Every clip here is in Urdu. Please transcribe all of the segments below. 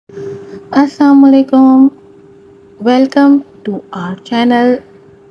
Assalamu alaikum. Welcome to our channel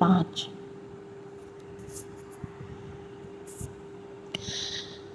5।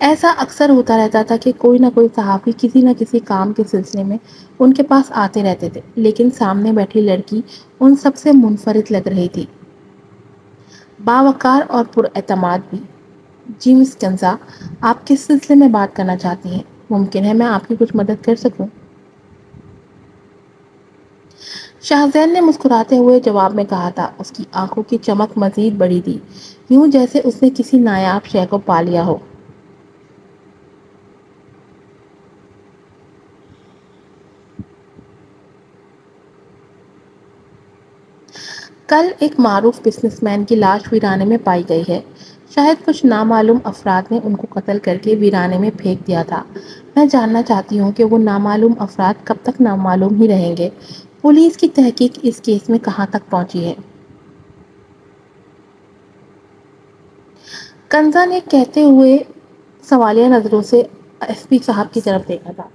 ایسا اکثر ہوتا رہتا تھا کہ کوئی نہ کوئی صحافی کسی نہ کسی کام کے سلسلے میں ان کے پاس آتے رہتے تھے، لیکن سامنے بیٹھی لڑکی ان سب سے منفرد لگ رہی تھی، باوقار اور پر اعتماد بھی۔ جی مس کنزا، آپ کس سلسلے میں بات کرنا چاہتی ہیں؟ ممکن ہے میں آپ کی کچھ مدد کر سکوں؟ شاہزین نے مسکراتے ہوئے جواب میں کہا تھا۔ اس کی آنکھوں کی چمک مزید بڑھی تھی، یوں جیسے اس نے کسی نایاب شے کو پا لیا ہو۔ کل ایک معروف بزنس مین کی لاش ویرانے میں پائی گئی ہے۔ شاید کچھ نامعلوم افراد نے ان کو قتل کر کے ویرانے میں پھینک دیا تھا۔ میں جاننا چاہتی ہوں کہ وہ نامعلوم افراد کب تک نامعلوم ہی رہیں گے۔ پولیس کی تحقیق اس کیس میں کہاں تک پہنچی ہے؟ کنزا نے کہتے ہوئے سوالیہ نظروں سے ایس پی صاحب کی طرف دیکھا تھا،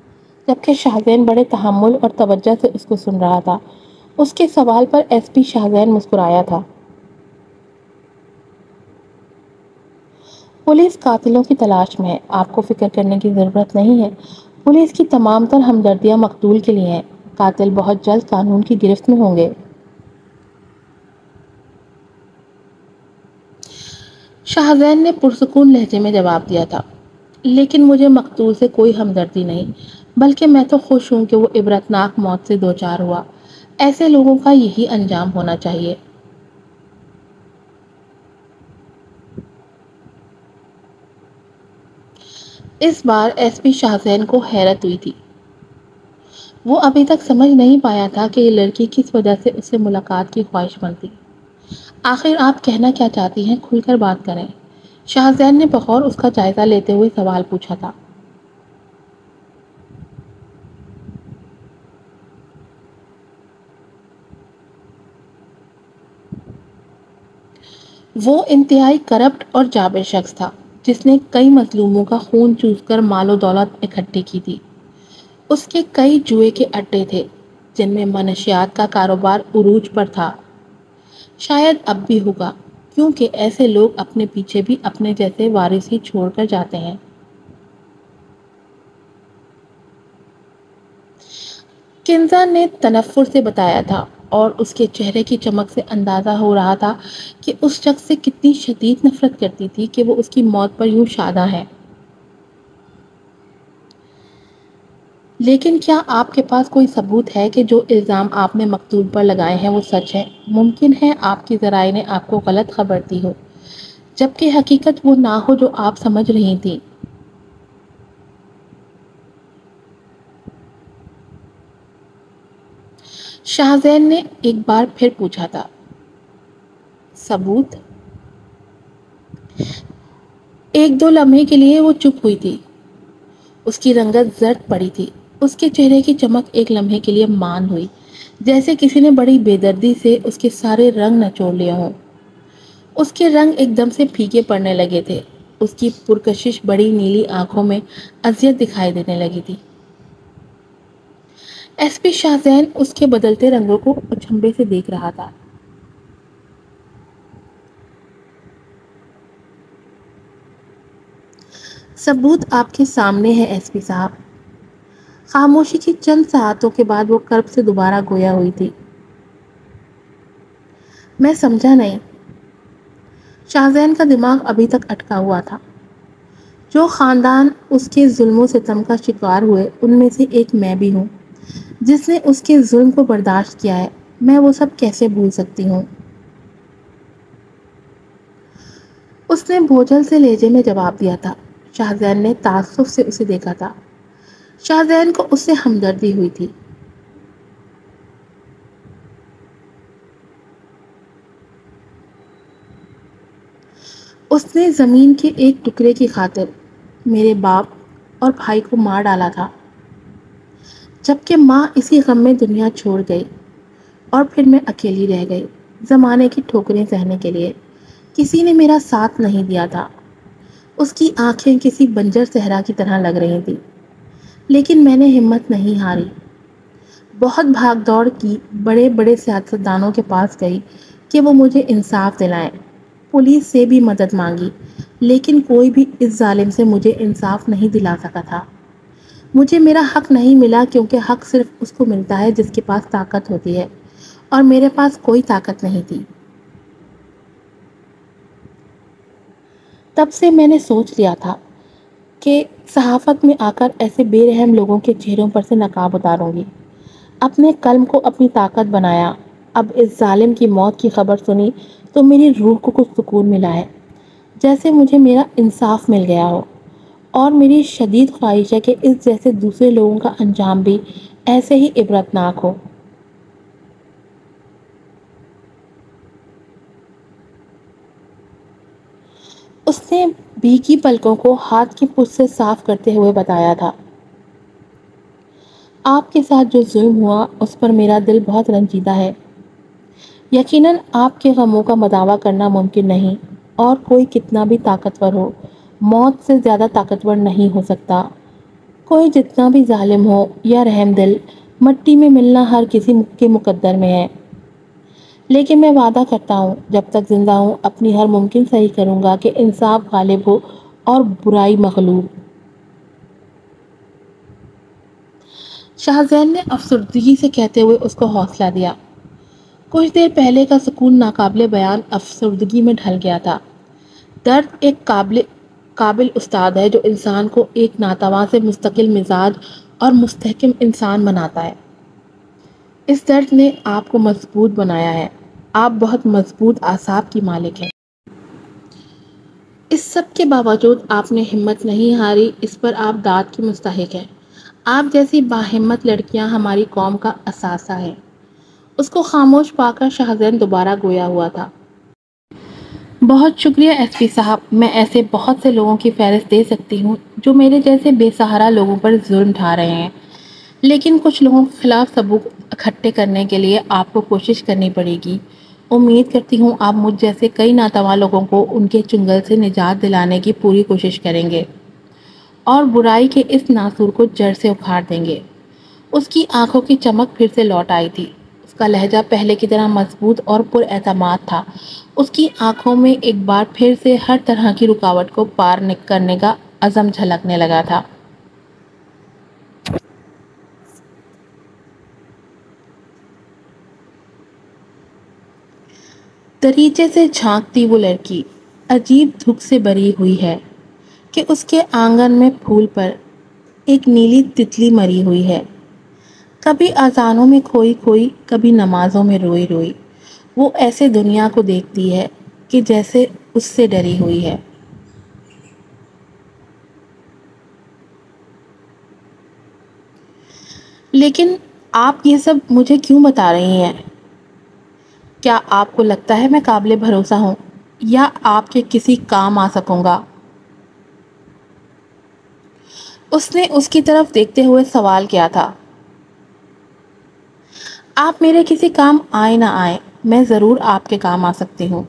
جبکہ شاہزین بڑے تحمل اور توجہ سے اس کو سن رہا تھا۔ اس کے سوال پر ایس پی شاہزین مسکرایا تھا۔ پولیس قاتلوں کی تلاش میں ہے، آپ کو فکر کرنے کی ضرورت نہیں ہے۔ پولیس کی تمام تر ہمدردیاں مقتول کے لیے ہیں۔ قاتل بہت جلد قانون کی گرفت میں ہوں گے۔ شاہزین نے پرسکون لہجے میں جواب دیا تھا، لیکن مجھے مقتول سے کوئی ہمدردی نہیں، بلکہ میں تو خوش ہوں کہ وہ عبرتناک موت سے دوچار ہوا۔ ایسے لوگوں کا یہی انجام ہونا چاہیے۔ اس بار ایس پی شاہزین کو حیرت ہوئی تھی۔ وہ ابھی تک سمجھ نہیں پایا تھا کہ یہ لڑکی کس وجہ سے اس سے ملاقات کی خواہش مند تھی۔ آخر آپ کہنا کیا چاہتی ہیں؟ کھل کر بات کریں۔ شاہزین نے بغور اس کا جائزہ لیتے ہوئے سوال پوچھا تھا۔ وہ انتہائی کرپٹ اور جابر شخص تھا، جس نے کئی مظلوموں کا خون چوس کر مال و دولت اکٹھی کی تھی۔ اس کے کئی جوئے کے اڈے تھے، جن میں منشیات کا کاروبار عروج پر تھا۔ شاید اب بھی ہوگا، کیونکہ ایسے لوگ اپنے پیچھے بھی اپنے جیسے وارث ہی چھوڑ کر جاتے ہیں۔ کنزا نے تنفر سے بتایا تھا، اور اس کے چہرے کی چمک سے اندازہ ہو رہا تھا کہ اس شخص سے کتنی شدید نفرت کرتی تھی کہ وہ اس کی موت پر یوں شاداں ہے۔ لیکن کیا آپ کے پاس کوئی ثبوت ہے کہ جو الزام آپ نے مقتول پر لگائے ہیں وہ سچ ہے؟ ممکن ہے آپ کی ذرائع نے آپ کو غلط خبر دی ہو، جبکہ حقیقت وہ نہ ہو جو آپ سمجھ رہی تھی۔ شاہزین نے ایک بار پھر پوچھا تھا۔ ثبوت؟ ایک دو لمحے کے لیے وہ چپ ہوئی تھی۔ اس کی رنگت زرد پڑی تھی۔ اس کے چہرے کی چمک ایک لمحے کے لیے مان ہوئی، جیسے کسی نے بڑی بے دردی سے اس کے سارے رنگ نچوڑ لیے ہوں۔ اس کے رنگ ایک دم سے پھیکے پڑنے لگے تھے۔ اس کی پرکشش بڑی نیلی آنکھوں میں اذیت دکھائی دینے لگی تھی۔ ایس پی شاہزین اس کے بدلتے رنگوں کو اچنبے سے دیکھ رہا تھا۔ ثبوت آپ کے سامنے ہے ایس پی صاحب۔ خاموشی کی چند ساعتوں کے بعد وہ کرب سے دوبارہ گویا ہوئی تھی۔ میں سمجھا نہیں۔ شاہزین کا دماغ ابھی تک اٹکا ہوا تھا۔ جو خاندان اس کے ظلم و ستم کا شکار ہوئے، ان میں سے ایک میں بھی ہوں، جس نے اس کے ظلم کو برداشت کیا ہے۔ میں وہ سب کیسے بھول سکتی ہوں؟ اس نے بوجھل سے لہجے میں جواب دیا تھا۔ شاہزین نے تعصب سے اسے دیکھا تھا۔ شاہزین کو اس سے ہمدردی ہوئی تھی۔ اس نے زمین کے ایک ٹکڑے کی خاطر میرے باپ اور بھائی کو مار ڈالا تھا، جبکہ ماں اسی غم میں دنیا چھوڑ گئی، اور پھر میں اکیلی رہ گئی زمانے کی ٹھوکریں سہنے کے لیے۔ کسی نے میرا ساتھ نہیں دیا تھا۔ اس کی آنکھیں کسی بنجر صحرا کی طرح لگ رہی تھی، لیکن میں نے ہمت نہیں ہاری۔ بہت بھاگ دوڑ کی، بڑے بڑے سیاستدانوں کے پاس گئی کہ وہ مجھے انصاف دلائیں۔ پولیس سے بھی مدد مانگی، لیکن کوئی بھی اس ظالم سے مجھے انصاف نہیں دلا سکا تھا۔ مجھے میرا حق نہیں ملا کیونکہ حق صرف اس کو ملتا ہے جس کے پاس طاقت ہوتی ہے، اور میرے پاس کوئی طاقت نہیں تھی۔ تب سے میں نے سوچ لیا تھا کہ صحافت میں آ کر ایسے بے رحم لوگوں کے چہروں پر سے نقاب اتاروں گی۔ اپنے قلم کو اپنی طاقت بنایا۔ اب اس ظالم کی موت کی خبر سنی تو میری روح کو کچھ سکون ملا ہے، جیسے مجھے میرا انصاف مل گیا ہو، اور میری شدید خواہش ہے کہ اس جیسے دوسرے لوگوں کا انجام بھی ایسے ہی عبرتناک ہو۔ اس نے بھیگی پلکوں کو ہاتھ کی پشت سے صاف کرتے ہوئے بتایا تھا، آپ کے ساتھ جو ظلم ہوا اس پر میرا دل بہت رنجیدہ ہے۔ یقیناً آپ کے غموں کا مداوع کرنا ممکن نہیں، اور کوئی کتنا بھی طاقتور ہو، موت سے زیادہ طاقتور نہیں ہو سکتا۔ کوئی جتنا بھی ظالم ہو یا رحم دل، مٹی میں ملنا ہر کسی کے مقدر میں ہے۔ لیکن میں وعدہ کرتا ہوں، جب تک زندہ ہوں اپنی ہر ممکن صحیح کروں گا کہ انصاف غالب ہو اور برائی مغلوب۔ شاہ زین نے افسردگی سے کہتے ہوئے اس کو حوصلہ دیا۔ کچھ دیر پہلے کا سکون ناقابل بیان افسردگی میں ڈھل گیا تھا۔ درد ایک قابل استاد ہے جو انسان کو ایک ناتواں سے مستقل مزاج اور مستحکم انسان بناتا ہے۔ اس درد نے آپ کو مضبوط بنایا ہے۔ آپ بہت مضبوط اعصاب کی مالک ہیں۔ اس سب کے باوجود آپ نے ہمت نہیں ہاری، اس پر آپ داد کی مستحق ہیں۔ آپ جیسی باہمت لڑکیاں ہماری قوم کا اثاثہ ہیں۔ اس کو خاموش پا کر شاہ زین دوبارہ گویا ہوا تھا۔ بہت شکریہ ایس پی صاحب، میں ایسے بہت سے لوگوں کی فہرست دے سکتی ہوں جو میرے جیسے بے سہارا لوگوں پر ظلم ڈھا رہے ہیں، لیکن کچھ لوگوں کے خلاف ثبوت اکٹھے کرنے کے لیے آپ کو کوشش کرنی پڑے گی۔ امید کرتی ہوں آپ مجھ جیسے کئی ناتواں لوگوں کو ان کے چنگل سے نجات دلانے کی پوری کوشش کریں گے اور برائی کے اس ناسور کو جڑ سے اکھاڑ دیں گے۔ اس کی آنکھوں کی چمک پھر سے لوٹ آئی تھی۔ اس کا لہجہ پہلے کی طرح مضبوط اور پر اعتماد تھا۔ اس کی آنکھوں میں ایک بار پھر سے ہر طرح کی رکاوٹ کو پار کرنے کا عزم جھلکنے لگا تھا۔ دریچے سے جھانکتی وہ لڑکی عجیب دھک سے بری ہوئی ہے کہ اس کے آنگن میں پھول پر ایک نیلی تتلی مری ہوئی ہے۔ کبھی اذانوں میں کھوئی کھوئی، کبھی نمازوں میں روئی روئی، وہ ایسے دنیا کو دیکھتی ہے کہ جیسے اس سے ڈری ہوئی ہے۔ لیکن آپ یہ سب مجھے کیوں بتا رہی ہیں؟ کیا آپ کو لگتا ہے میں قابل بھروسہ ہوں یا آپ کے کسی کام آ سکوں گا؟ اس نے اس کی طرف دیکھتے ہوئے سوال کیا تھا۔ آپ میرے کسی کام آئے نہ آئے، میں ضرور آپ کے کام آ سکتی ہوں،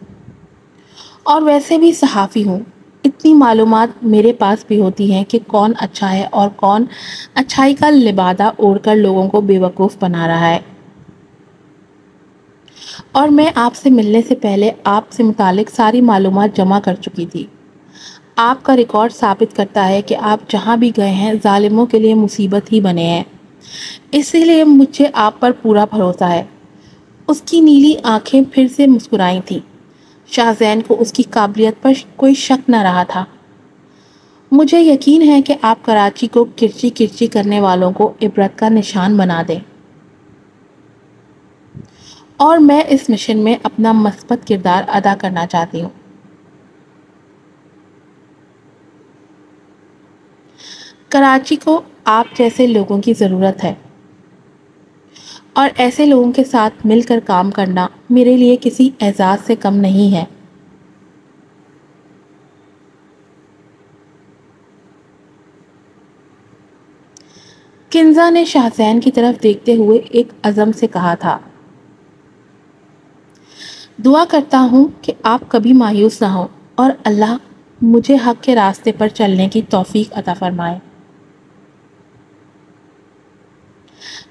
اور ویسے بھی صحافی ہوں۔ اتنی معلومات میرے پاس بھی ہوتی ہیں کہ کون اچھا ہے اور کون اچھائی کا لبادہ اوڑھ کر لوگوں کو بے وقوف بنا رہا ہے۔ اور میں آپ سے ملنے سے پہلے آپ سے متعلق ساری معلومات جمع کر چکی تھی۔ آپ کا ریکارڈ ثابت کرتا ہے کہ آپ جہاں بھی گئے ہیں ظالموں کے لیے مصیبت ہی بنے ہیں، اسی لیے مجھے آپ پر پورا بھروسہ ہے۔ اس کی نیلی آنکھیں پھر سے مسکرائی تھیں۔ شاہ زین کو اس کی قابلیت پر کوئی شک نہ رہا تھا۔ مجھے یقین ہے کہ آپ کراچی کو کرچی کرچی کرنے والوں کو عبرت کا نشان بنا دیں، اور میں اس مشن میں اپنا مثبت کردار ادا کرنا چاہتی ہوں۔ کراچی کو آپ جیسے لوگوں کی ضرورت ہے، اور ایسے لوگوں کے ساتھ مل کر کام کرنا میرے لیے کسی اعزاز سے کم نہیں ہے۔ کنزا نے شاہ زین کی طرف دیکھتے ہوئے ایک عزم سے کہا تھا، دعا کرتا ہوں کہ آپ کبھی مایوس نہ ہوں اور اللہ مجھے حق کے راستے پر چلنے کی توفیق عطا فرمائے۔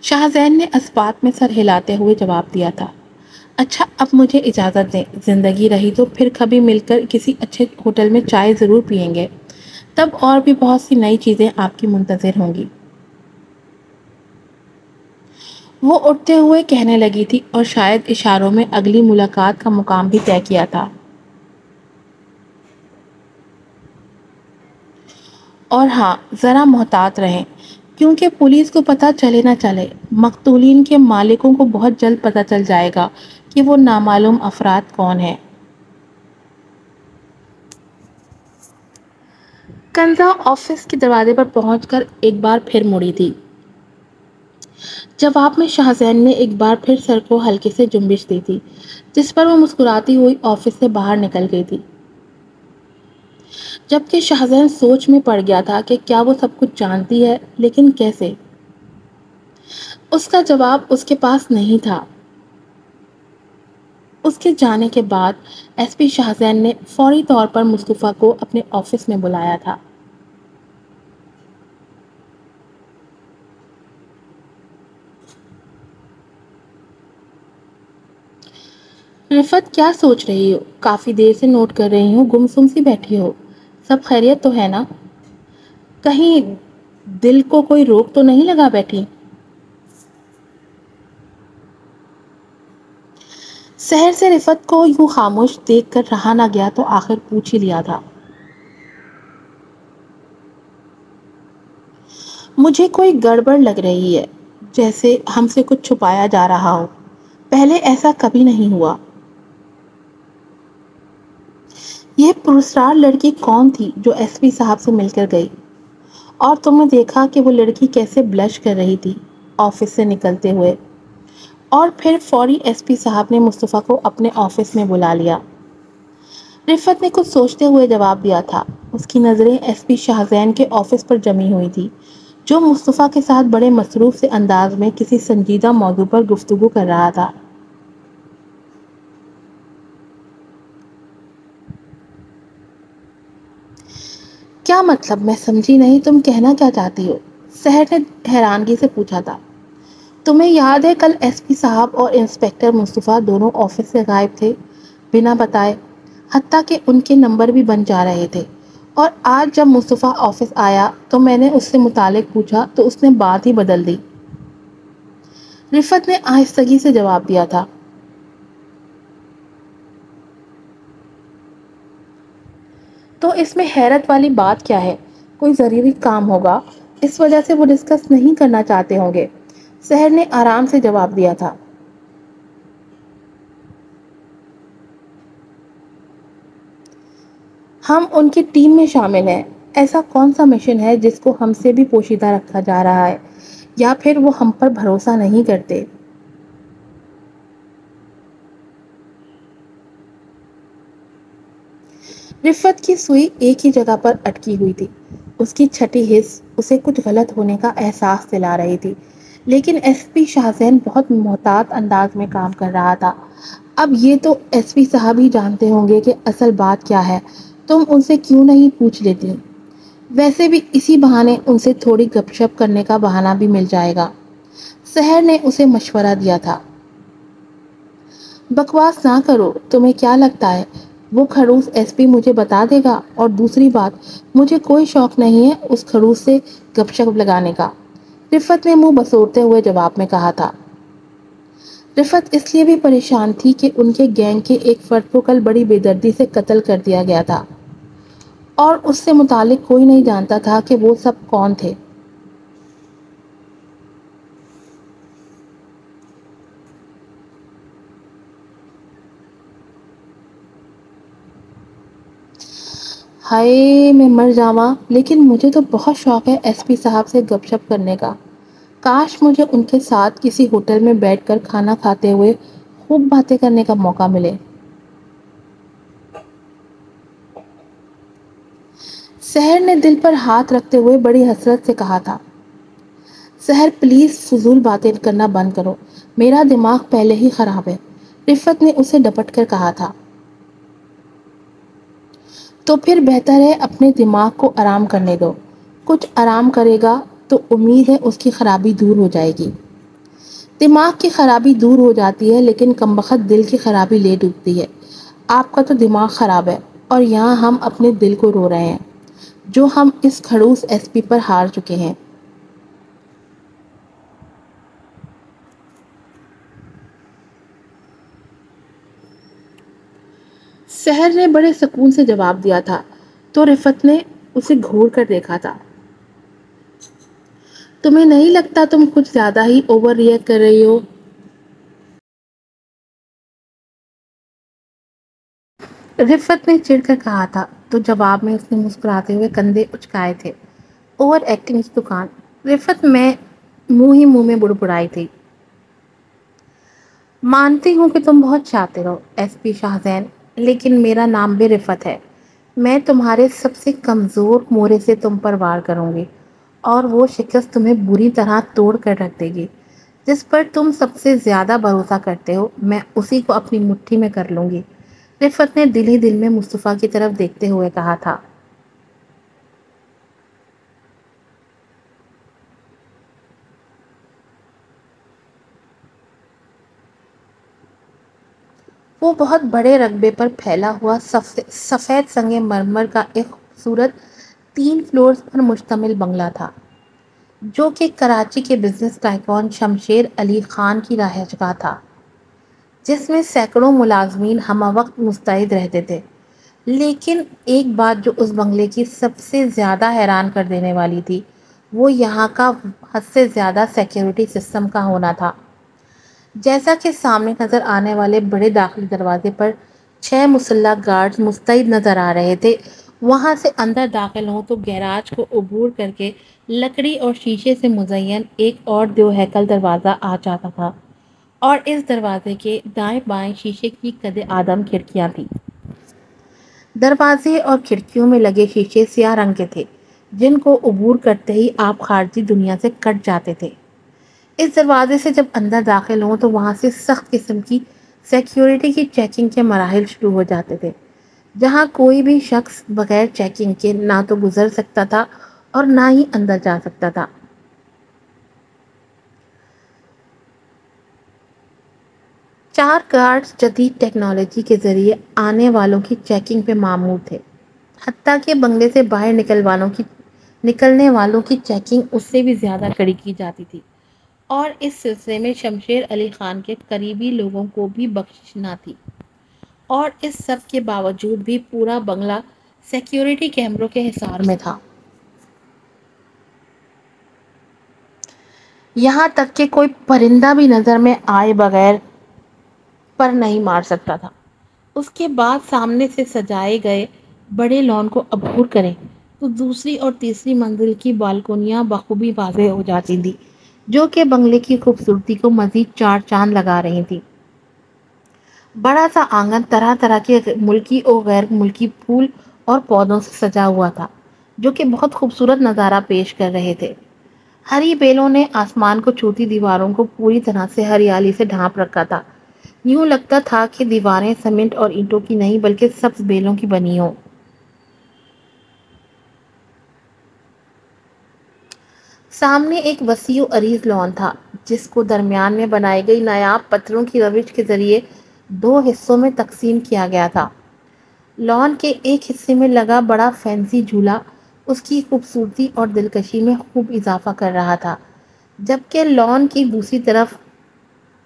شاہ زین نے اثبات میں سر ہلاتے ہوئے جواب دیا تھا، اچھا اب مجھے اجازت دیں، زندگی رہی تو پھر کبھی مل کر کسی اچھے ہوٹل میں چائے ضرور پئیں گے، تب اور بھی بہت سی نئی چیزیں آپ کی منتظر ہوں گی۔ وہ اٹھتے ہوئے کہنے لگی تھی اور شاید اشاروں میں اگلی ملاقات کا مقام بھی طے کیا تھا۔ اور ہاں، ذرا محتاط رہیں کیونکہ پولیس کو پتہ چلے نہ چلے، مقتولین کے مالکوں کو بہت جلد پتہ چل جائے گا کہ وہ نامعلوم افراد کون ہیں۔ کنزا آفس کے دروازے پر پہنچ کر ایک بار پھر مڑی تھی۔ جواب میں شاہزین نے ایک بار پھر سر کو ہلکے سے جنبش دی تھی، جس پر وہ مسکراتی ہوئی آفس سے باہر نکل گئی تھی، جبکہ شاہزین سوچ میں پڑ گیا تھا کہ کیا وہ سب کچھ جانتی ہے، لیکن کیسے؟ اس کا جواب اس کے پاس نہیں تھا۔ اس کے جانے کے بعد ایس پی شاہزین نے فوری طور پر مصطفیٰ کو اپنے آفس میں بلایا تھا۔ رفت، کیا سوچ رہی ہو؟ کافی دیر سے نوٹ کر رہی ہوں، گمسم سی بیٹھی ہو۔ سب خیریت تو ہے نا؟ کہیں دل کو کوئی روک تو نہیں لگا بیٹھی؟ شہر سے رفت کو یوں خاموش دیکھ کر رہا نہ گیا تو آخر پوچھ ہی لیا تھا۔ مجھے کوئی گڑبڑ لگ رہی ہے، جیسے ہم سے کچھ چھپایا جا رہا ہو۔ پہلے ایسا کبھی نہیں ہوا۔ یہ پرسرار لڑکی کون تھی جو ایس پی صاحب سے مل کر گئی؟ اور تم نے دیکھا کہ وہ لڑکی کیسے بلش کر رہی تھی آفس سے نکلتے ہوئے؟ اور پھر فوری ایس پی صاحب نے مصطفیٰ کو اپنے آفس میں بلا لیا۔ رفت نے کچھ سوچتے ہوئے جواب دیا تھا۔ اس کی نظریں ایس پی شاہزین کے آفس پر جمی ہوئی تھی، جو مصطفیٰ کے ساتھ بڑے مصروف سے انداز میں کسی سنجیدہ موضوع پر گفتگو کر رہا تھا۔ کیا مطلب؟ میں سمجھی نہیں، تم کہنا کیا چاہتی ہو؟ سحر نے حیرانگی سے پوچھا تھا۔ تمہیں یاد ہے کل ایس پی صاحب اور انسپکٹر مصطفیٰ دونوں آفس سے غائب تھے بنا بتائے، حتیٰ کہ ان کے نمبر بھی بن جا رہے تھے، اور آج جب مصطفیٰ آفس آیا تو میں نے اس سے متعلق پوچھا تو اس نے بات ہی بدل دی۔ رفت نے آہستگی سے جواب دیا تھا۔ تو اس میں حیرت والی بات کیا ہے؟ کوئی ضروری کام ہوگا، اس وجہ سے وہ ڈسکس نہیں کرنا چاہتے ہوں گے، سحر نے آرام سے جواب دیا تھا۔ ہم ان کی ٹیم میں شامل ہیں۔ ایسا کون سا مشن ہے جس کو ہم سے بھی پوشیدہ رکھا جا رہا ہے، یا پھر وہ ہم پر بھروسہ نہیں کرتے؟ رفت کی سوئی ایک ہی جگہ پر اٹکی ہوئی تھی۔ اس کی چھٹی حس اسے کچھ غلط ہونے کا احساس دلا رہی تھی، لیکن ایس پی شاہزین بہت محتاط انداز میں کام کر رہا تھا۔ اب یہ تو ایس پی صاحب ہی جانتے ہوں گے کہ اصل بات کیا ہے، تم ان سے کیوں نہیں پوچھ لیتی؟ ویسے بھی اسی بہانے ان سے تھوڑی گپ شپ کرنے کا بہانہ بھی مل جائے گا، سحر نے اسے مشورہ دیا تھا۔ بکواس نہ کرو، تمہیں کیا لگتا ہے وہ خڑوس ایس پی مجھے بتا دے گا؟ اور دوسری بات، مجھے کوئی شوق نہیں ہے اس خڑوس سے گپ شپ لگانے کا، رفت نے منہ بسوڑتے ہوئے جواب میں کہا تھا۔ رفت اس لیے بھی پریشان تھی کہ ان کے گینگ کے ایک فرد کو کل بڑی بے دردی سے قتل کر دیا گیا تھا، اور اس سے متعلق کوئی نہیں جانتا تھا کہ وہ سب کون تھے۔ ہائے میں مر جاواں، لیکن مجھے تو بہت شوق ہے ایس پی صاحب سے گپ شپ کرنے کا۔ کاش مجھے ان کے ساتھ کسی ہوٹل میں بیٹھ کر کھانا کھاتے ہوئے خوب باتیں کرنے کا موقع ملے۔ سحر نے دل پر ہاتھ رکھتے ہوئے بڑی حسرت سے کہا تھا۔ سحر پلیز فضول باتیں کرنا بند کرو، میرا دماغ پہلے ہی خراب ہے، رفت نے اسے ڈپٹ کر کہا تھا۔ تو پھر بہتر ہے اپنے دماغ کو آرام کرنے دو، کچھ آرام کرے گا تو امید ہے اس کی خرابی دور ہو جائے گی۔ دماغ کی خرابی دور ہو جاتی ہے لیکن کمبخت دل کی خرابی لے ڈوبتی ہے۔ آپ کا تو دماغ خراب ہے اور یہاں ہم اپنے دل کو رو رہے ہیں جو ہم اس کھڑوس ایس پی پر ہار چکے ہیں۔ سحر نے بڑے سکون سے جواب دیا تھا تو رفت نے اسے گھور کر دیکھا تھا۔ تمہیں نہیں لگتا تم کچھ زیادہ ہی اوور ری ایکٹ کر رہی ہو؟ رفت نے چڑھ کر کہا تھا تو جواب میں اس نے مسکراتے ہوئے کندھے اچکائے تھے۔ اوور ایکٹنگ کی دکان؟ رفت میں منہ میں بڑبڑائی تھی۔ مانتی ہوں کہ تم بہت شاطر ہو ایس پی شاہزین، لیکن میرا نام بھی رفت ہے۔ میں تمہارے سب سے کمزور مورے سے تم پر وار کروں گی اور وہ شکست تمہیں بری طرح توڑ کر رکھ دے گی۔ جس پر تم سب سے زیادہ بھروسہ کرتے ہو میں اسی کو اپنی مٹھی میں کر لوں گی، رفت نے دل ہی دل میں مصطفیٰ کی طرف دیکھتے ہوئے کہا تھا۔ وہ بہت بڑے رقبے پر پھیلا ہوا سفید سنگ مرمر کا ایک خوبصورت 3 فلورز پر مشتمل بنگلہ تھا جو کہ کراچی کے بزنس ٹائکون شمشیر علی خان کی رہائش گاہ تھا، جس میں سینکڑوں ملازمین ہمہ وقت مستعد رہتے تھے۔ لیکن ایک بات جو اس بنگلے کی سب سے زیادہ حیران کر دینے والی تھی وہ یہاں کا حد سے زیادہ سیکیورٹی سسٹم کا ہونا تھا۔ جیسا کہ سامنے نظر آنے والے بڑے داخلی دروازے پر 6 مسلح گارڈز مستعد نظر آ رہے تھے، وہاں سے اندر داخل ہوں تو گیراج کو عبور کر کے لکڑی اور شیشے سے مزین ایک اور 2 ہیکل دروازہ آ جاتا تھا اور اس دروازے کے دائیں بائیں شیشے کی قد آدم کھڑکیاں تھیں۔ دروازے اور کھڑکیوں میں لگے شیشے سیاہ رنگ کے تھے جن کو عبور کرتے ہی آپ خارجی دنیا سے کٹ جاتے تھے۔ اس دروازے سے جب اندر داخل ہوں تو وہاں سے سخت قسم کی سیکیورٹی کی چیکنگ کے مراحل شروع ہو جاتے تھے، جہاں کوئی بھی شخص بغیر چیکنگ کے نہ تو گزر سکتا تھا اور نہ ہی اندر جا سکتا تھا۔ 4 گارڈز جدید ٹیکنالوجی کے ذریعے آنے والوں کی چیکنگ پہ مامور تھے، حتیٰ کہ بنگلے سے باہر نکلنے والوں کی چیکنگ اس سے بھی زیادہ کڑی کی جاتی تھی، اور اس سلسلے میں شمشیر علی خان کے قریبی لوگوں کو بھی بخشش نہ تھی۔ اور اس سب کے باوجود بھی پورا بنگلہ سیکیورٹی کیمروں کے حصار میں تھا۔ یہاں تک کہ کوئی پرندہ بھی نظر میں آئے بغیر پر نہیں مار سکتا تھا۔ اس کے بعد سامنے سے سجائے گئے بڑے لان کو عبور کریں تو دوسری اور تیسری منزل کی بالکونیاں بخوبی واضح ہو جاتی تھیں، جو کہ بنگلے کی خوبصورتی کو مزید 4 چاند لگا رہی تھی۔ بڑا سا آنگن طرح طرح کے ملکی اور غیر ملکی پھول اور پودوں سے سجا ہوا تھا جو کہ بہت خوبصورت نظارہ پیش کر رہے تھے۔ ہری بیلوں نے آسمان کو چھوتی دیواروں کو پوری طرح سے ہریالی سے ڈھانپ رکھا تھا، یوں لگتا تھا کہ دیواریں سیمنٹ اور اینٹوں کی نہیں بلکہ سبز بیلوں کی بنی ہوں۔ سامنے ایک وسیع و عریض لان تھا جس کو درمیان میں بنائی گئی نایاب پتھروں کی روش کے ذریعے 2 حصوں میں تقسیم کیا گیا تھا۔ لان کے ایک حصے میں لگا بڑا فینسی جھولا اس کی خوبصورتی اور دلکشی میں خوب اضافہ کر رہا تھا، جبکہ لان کی دوسری طرف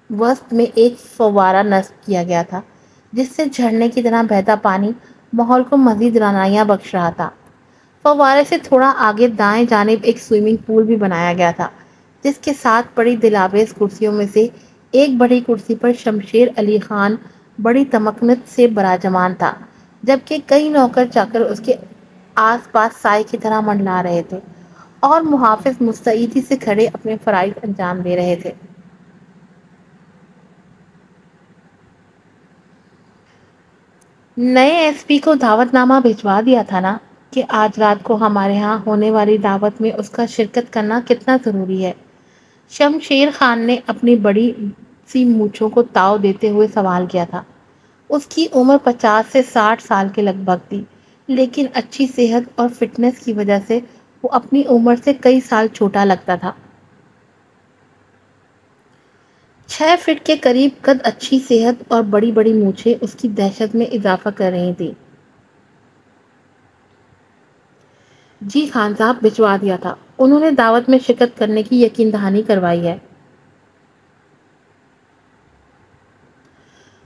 وسط میں ایک فوارہ نصب کیا گیا تھا جس سے جھرنے کی طرح بہتا پانی ماحول کو مزید رونائیاں بخش رہا تھا۔ فوارے سے تھوڑا آگے دائیں جانب ایک سوئمنگ پول بھی بنایا گیا تھا جس کے ساتھ بڑی دلآویز کرسیوں میں سے ایک بڑی کرسی پر شمشیر علی خان بڑی تمکنت سے براجمان تھا، جبکہ کئی نوکر چاکر اس کے آس پاس سائے کی طرح منڈلا رہے تھے اور محافظ مستعدی سے کھڑے اپنے فرائض انجام دے رہے تھے۔ نئے ایس پی کو دعوت نامہ بھجوا دیا تھا نا کہ آج رات کو ہمارے ہاں ہونے والی دعوت میں اس کا شرکت کرنا کتنا ضروری ہے؟ شمشیر خان نے اپنی بڑی سی مونچھوں کو تاؤ دیتے ہوئے سوال کیا تھا۔ اس کی عمر 50 سے 60 سال کے لگ بھگ تھی، لیکن اچھی صحت اور فٹنس کی وجہ سے وہ اپنی عمر سے کئی سال چھوٹا لگتا تھا۔ 6 فٹ کے قریب قد، اچھی صحت اور بڑی بڑی مونچھیں اس کی دہشت میں اضافہ کر رہی تھی۔ جی خان صاحب، بھجوا دیا تھا۔ انہوں نے دعوت میں شرکت کرنے کی یقین دہانی کروائی ہے۔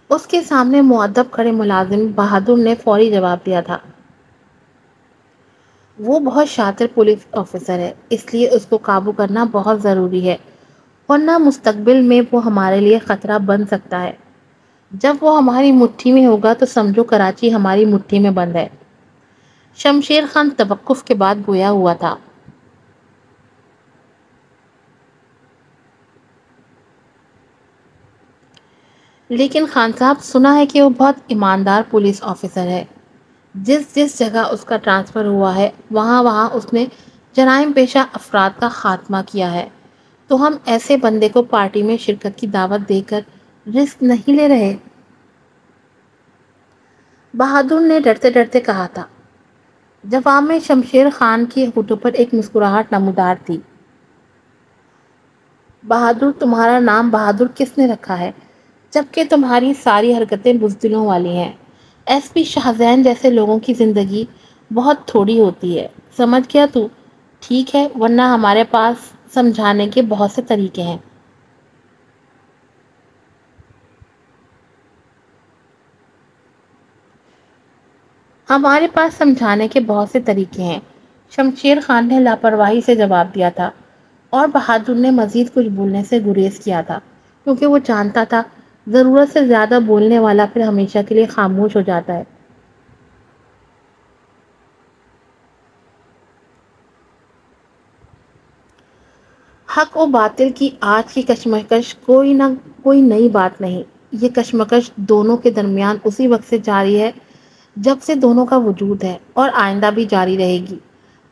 اس کے سامنے مؤدب کھڑے ملازم بہادر نے فوری جواب دیا تھا۔ وہ بہت شاطر پولیس آفیسر ہے، اس لیے اس کو قابو کرنا بہت ضروری ہے، ورنہ مستقبل میں وہ ہمارے لیے خطرہ بن سکتا ہے۔ جب وہ ہماری مٹھی میں ہوگا تو سمجھو کراچی ہماری مٹھی میں بند ہے۔ شمشیر خان توقف کے بعد گویا ہوا تھا۔ لیکن خان صاحب، سنا ہے کہ وہ بہت ایماندار پولیس آفیسر ہے۔ جس جس جگہ اس کا ٹرانسفر ہوا ہے وہاں وہاں اس نے جرائم پیشہ افراد کا خاتمہ کیا ہے، تو ہم ایسے بندے کو پارٹی میں شرکت کی دعوت دے کر رسک نہیں لے رہے؟ بہادر نے ڈرتے ڈرتے کہا تھا۔ جواب میں شمشیر خان کی ہونٹوں پر ایک مسکراہٹ نمودار تھی۔ بہادر، تمہارا نام بہادر کس نے رکھا ہے، جبکہ تمہاری ساری حرکتیں بزدلوں والی ہیں؟ ایس پی شاہزین جیسے لوگوں کی زندگی بہت تھوڑی ہوتی ہے، سمجھ گیا تو ٹھیک ہے، ورنہ ہمارے پاس سمجھانے کے بہت سے طریقے ہیں۔ ہمارے پاس سمجھانے کے بہت سے طریقے ہیں، شمشیر خان نے لاپرواہی سے جواب دیا تھا، اور بہادر نے مزید کچھ بولنے سے گریز کیا تھا، کیونکہ وہ جانتا تھا ضرورت سے زیادہ بولنے والا پھر ہمیشہ کے لیے خاموش ہو جاتا ہے۔ حق و باطل کی آج کی کشمکش کوئی نئی بات نہیں۔ یہ کشمکش دونوں کے درمیان اسی وقت سے جاری ہے جب سے دونوں کا وجود ہے، اور آئندہ بھی جاری رہے گی۔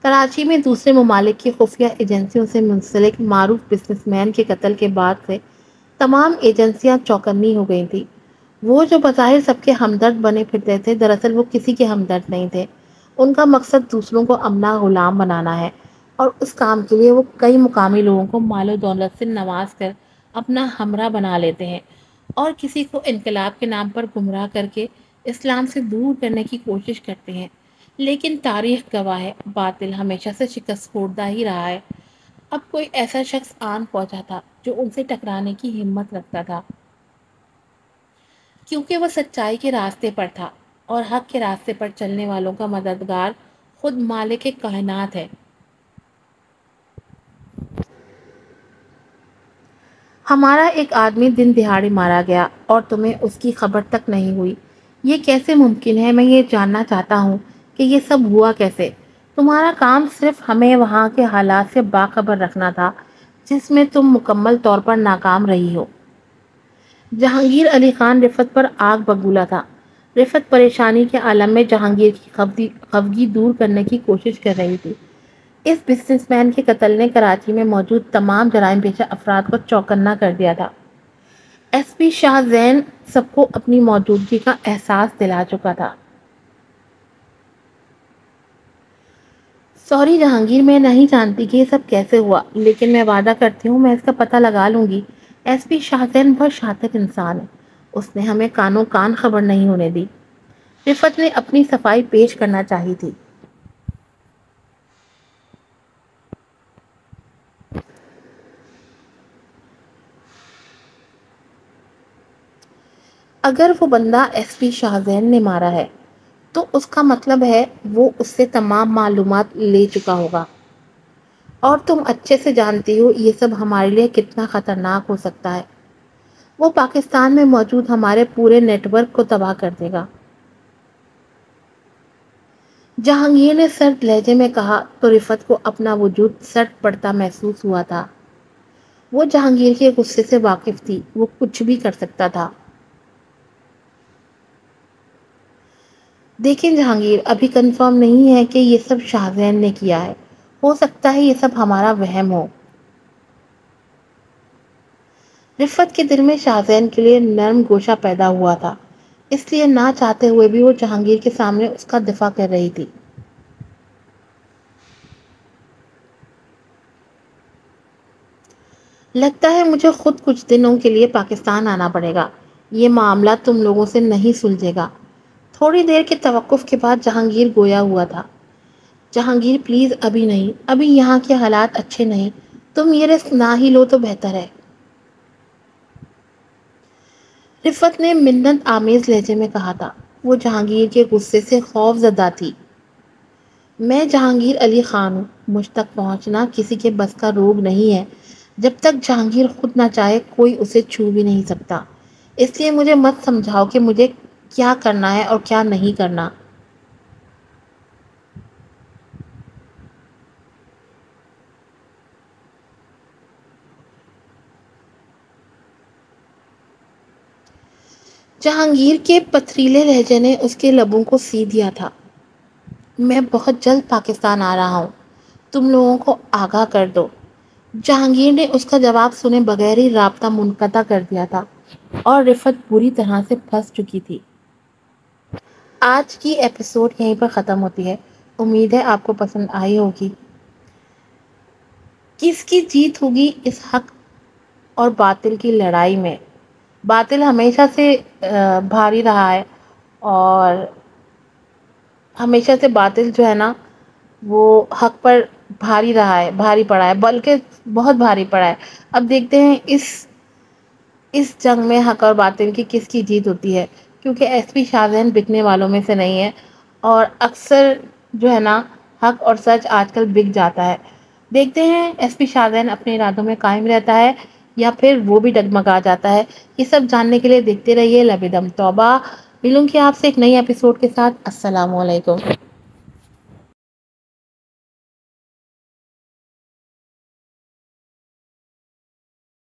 کراچی میں دوسرے ممالک کی خفیہ ایجنسیوں سے منسلک معروف بزنس مین کے قتل کے بعد سے تمام ایجنسیاں چوکنی ہو گئی تھیں۔ وہ جو بظاہر سب کے ہمدرد بنے پھرتے تھے، دراصل وہ کسی کے ہمدرد نہیں تھے۔ ان کا مقصد دوسروں کو اپنا غلام بنانا ہے، اور اس کام کے لیے وہ کئی مقامی لوگوں کو مال و دولت سے نواز کر اپنا ہمراہ بنا لیتے ہیں، اور کسی کو انقلاب کے نام پر گمراہ کر کے اسلام سے دور کرنے کی کوشش کرتے ہیں۔ لیکن تاریخ گواہ ہے، باطل ہمیشہ سے شکست خوردہ ہی رہا ہے۔ اب کوئی ایسا شخص آن پہنچا تھا جو ان سے ٹکرانے کی ہمت رکھتا تھا، کیونکہ وہ سچائی کے راستے پر تھا، اور حق کے راستے پر چلنے والوں کا مددگار خود مالک کائنات ہے۔ ہمارا ایک آدمی دن دہاڑے مارا گیا اور تمہیں اس کی خبر تک نہیں ہوئی۔ یہ کیسے ممکن ہے؟ میں یہ جاننا چاہتا ہوں کہ یہ سب ہوا کیسے؟ تمہارا کام صرف ہمیں وہاں کے حالات سے باخبر رکھنا تھا، جس میں تم مکمل طور پر ناکام رہی ہو۔ جہانگیر علی خان رفت پر آگ بگولا تھا۔ رفت پریشانی کے عالم میں جہانگیر کی خفگی دور کرنے کی کوشش کر رہی تھی۔ اس بزنس مین کے قتل نے کراچی میں موجود تمام جرائم پیشہ افراد کو چوکنا کر دیا تھا۔ ایس پی شاہ زین سب کو اپنی موجودگی کا احساس دلا چکا تھا۔ سوری جہانگیر، میں نہیں جانتی کہ یہ سب کیسے ہوا، لیکن میں وعدہ کرتی ہوں میں اس کا پتہ لگا لوں گی۔ ایس پی شاہ زین بہت شاطر انسان ہے، اس نے ہمیں کانوں کان خبر نہیں ہونے دی۔ رفت نے اپنی صفائی پیش کرنا چاہی تھی۔ اگر وہ بندہ ایس پی شاہ زین نے مارا ہے تو اس کا مطلب ہے وہ اس سے تمام معلومات لے چکا ہوگا، اور تم اچھے سے جانتی ہو یہ سب ہمارے لیے کتنا خطرناک ہو سکتا ہے۔ وہ پاکستان میں موجود ہمارے پورے نیٹ ورک کو تباہ کر دے گا۔ جہانگیر نے سرد لہجے میں کہا تو رفت کو اپنا وجود سٹ پڑتا محسوس ہوا تھا۔ وہ جہانگیر کے غصے سے واقف تھی، وہ کچھ بھی کر سکتا تھا۔ دیکھیں جہانگیر، ابھی کنفرم نہیں ہے کہ یہ سب شاہ زین نے کیا ہے، ہو سکتا ہے یہ سب ہمارا وہم ہو۔ رفت کے دل میں شاہ زین کے لیے نرم گوشہ پیدا ہوا تھا، اس لیے نہ چاہتے ہوئے بھی وہ جہانگیر کے سامنے اس کا دفاع کر رہی تھی۔ لگتا ہے مجھے خود کچھ دنوں کے لیے پاکستان آنا پڑے گا۔ یہ معاملہ تم لوگوں سے نہیں سلجھے گا۔ تھوڑی دیر کے توقف کے بعد جہانگیر گویا ہوا تھا۔ جہانگیر پلیز ابھی نہیں، ابھی یہاں کے حالات اچھے نہیں، تم یہ رسک نہ ہی لو تو بہتر ہے۔ رفت نے منت آمیز لہجے میں کہا تھا۔ وہ جہانگیر کے غصے سے خوف زدہ تھی۔ میں جہانگیر علی خان ہوں، مجھ تک پہنچنا کسی کے بس کا روگ نہیں ہے۔ جب تک جہانگیر خود نہ چاہے کوئی اسے چھو بھی نہیں سکتا۔ اس لیے مجھے مت سمجھاؤ کہ مجھے کیا کرنا ہے اور کیا نہیں کرنا۔ جہانگیر کے پتھریلے لہجے نے اس کے لبوں کو سی دیا تھا۔ میں بہت جلد پاکستان آ رہا ہوں، تم لوگوں کو آگاہ کر دو۔ جہانگیر نے اس کا جواب سنے بغیر ہی رابطہ منقطع کر دیا تھا اور رفت پوری طرح سے پھنس چکی تھی۔ آج کی ایپیسوڈ یہیں پر ختم ہوتی ہے۔ امید ہے آپ کو پسند آئی ہوگی۔ کس کی جیت ہوگی اس حق اور باطل کی لڑائی میں؟ باطل ہمیشہ سے بھاری رہا ہے اور ہمیشہ سے باطل جو ہے نا وہ حق پر بھاری رہا ہے، بھاری پڑا ہے، بلکہ بہت بھاری پڑا ہے۔ اب دیکھتے ہیں اس جنگ میں حق اور باطل کی جیت ہوتی ہے، کیونکہ ایس پی شاہزین بکنے والوں میں سے نہیں ہے اور اکثر جو ہے نا حق اور سچ آج کل بک جاتا ہے۔ دیکھتے ہیں ایس پی شاہزین اپنے ارادوں میں قائم رہتا ہے یا پھر وہ بھی ڈگمگا جاتا ہے۔ یہ سب جاننے کے لیے دیکھتے رہیے لبے دم توبہ۔ ملوں گی آپ سے ایک نئی ایپیسوڈ کے ساتھ۔ السلام علیکم۔